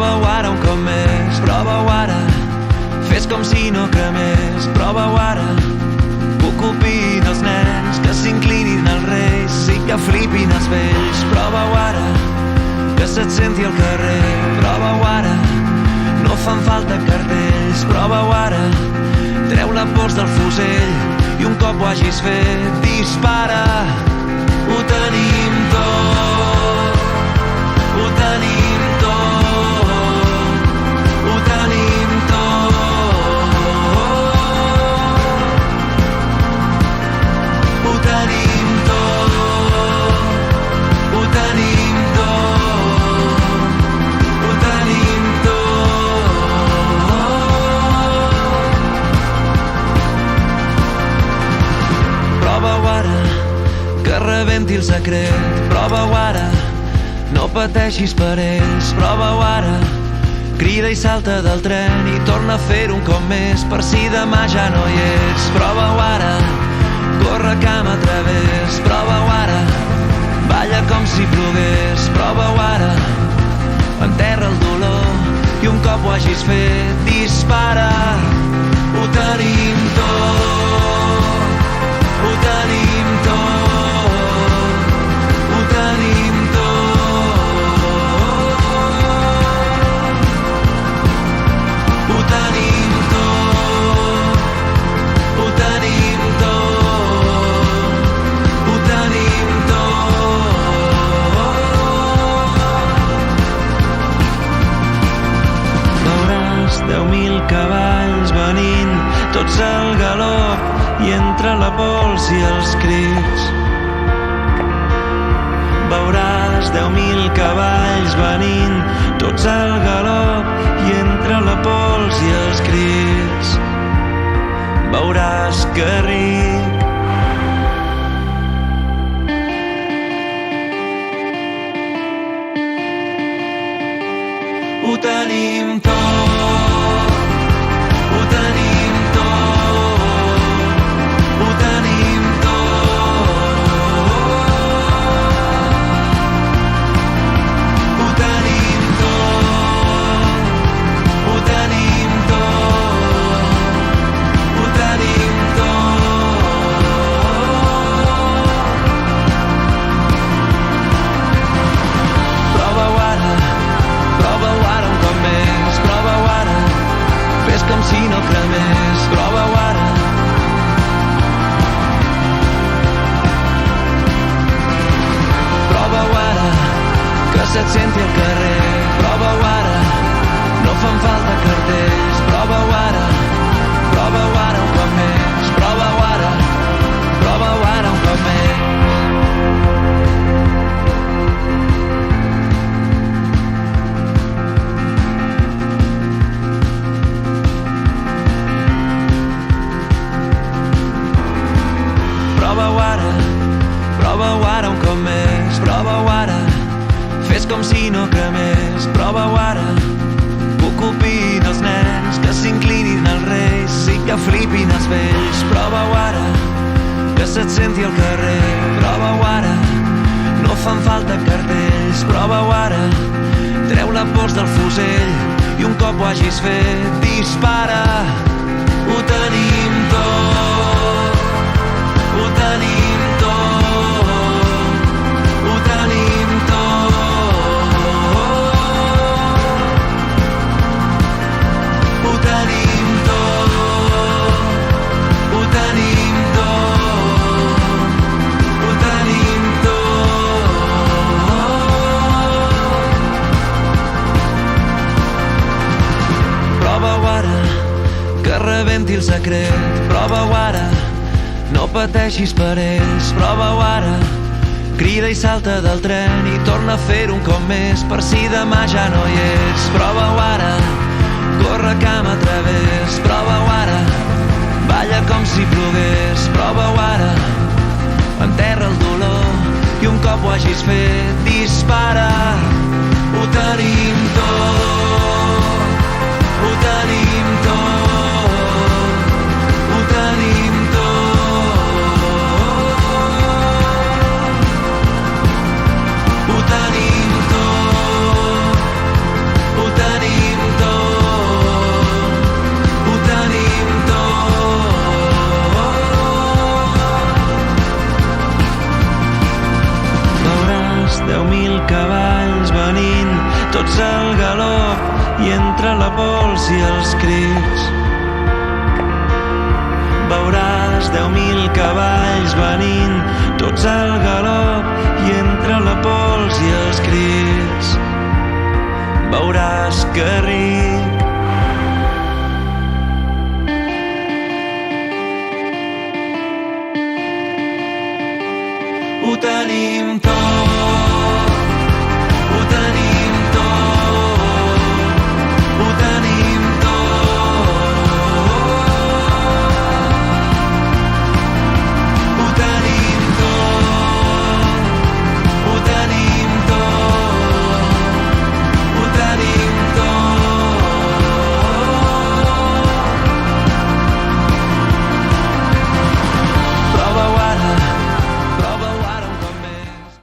Prova-ho ara un cop més, prova-ho ara. Fes com si no cremés, prova-ho ara. Que ocupin els nens, que s'inclinin els reis i que flipin els vells. Prova-ho ara, que se't senti al carrer. Prova-ho ara, no fan falta cartells. Prova-ho ara, treu la pols del fusell i un cop ho hagis fet, dispara. Ho tenim tot, ho tenim tot, ho tenim tot, ho tenim tot, ho tenim tot, ho tenim tot. Prova-ho ara, que rebenti el secret. Prova-ho ara, no pateixis per ells. Prova-ho ara, crida i salta del tren i torna a fer-ho un cop més per si demà ja no hi ets. Prova-ho ara, corre cama a través. Prova-ho ara, balla com si plogués. Prova-ho ara, enterra el dolor i un cop ho hagis fet, dispara. Ho tenim tot, ho tenim tot, ho tenim tot, ho tenim tot, ho tenim tot, ho tenim tot. Veuràs 10.000 cavalls venint, tots al galop, i entre la pols i els crits. Veuràs 10.000 cavalls venint, tots al galop, i entre la pols i els crits. Veuràs que ric. Ho tenim tot, ho tenim tot, ho tenim tot, ho tenim tot, ho tenim tot, ho tenim tot. Prova-ho ara, prova-ho ara un cop més. Prova-ho ara, fes com si no cremés. Prova-ho ara. Prova-ho ara, que se't senti al carrer. Prova-ho ara, no fan falta cartells. Prova-ho ara, prova-ho ara un cop més. Prova-ho ara, prova-ho ara un cop més. Prova-ho ara, prova-ho ara un cop més. Prova-ho ara, fes com si no cremés. Prova-ho ara, que ocupin els nens, que s'inclinin els reis i que flipin els vells. Prova-ho ara, que se't senti al carrer. Prova-ho ara, no fan falta cartells. Prova-ho ara, treu la pols del fusell i un cop ho hagis fet, dispara. Ho tenim tot, ho tenim tot, ho tenim tot, ho tenim tot, ho tenim tot, ho tenim tot. Prova-ho ara, que rebenti el secret. Prova-ho ara, no pateixis per ells. Prova-ho ara, crida i salta del tren i torna a fer-ho un cop més per si demà ja no hi ets. Prova-ho ara, corre cama a través. Prova-ho ara, balla com si plogués. Prova-ho ara, enterra el dolor i un cop ho hagis fet, dispara. Ho tenim tot, ho tenim tot, ho tenim tot, ho tenim tot, ho tenim al galop i entre la pols i els crits. Veuràs 10.000 cavalls venint, tots al galop i entre la pols i els crits. Veuràs que ric. Ho tenim tot.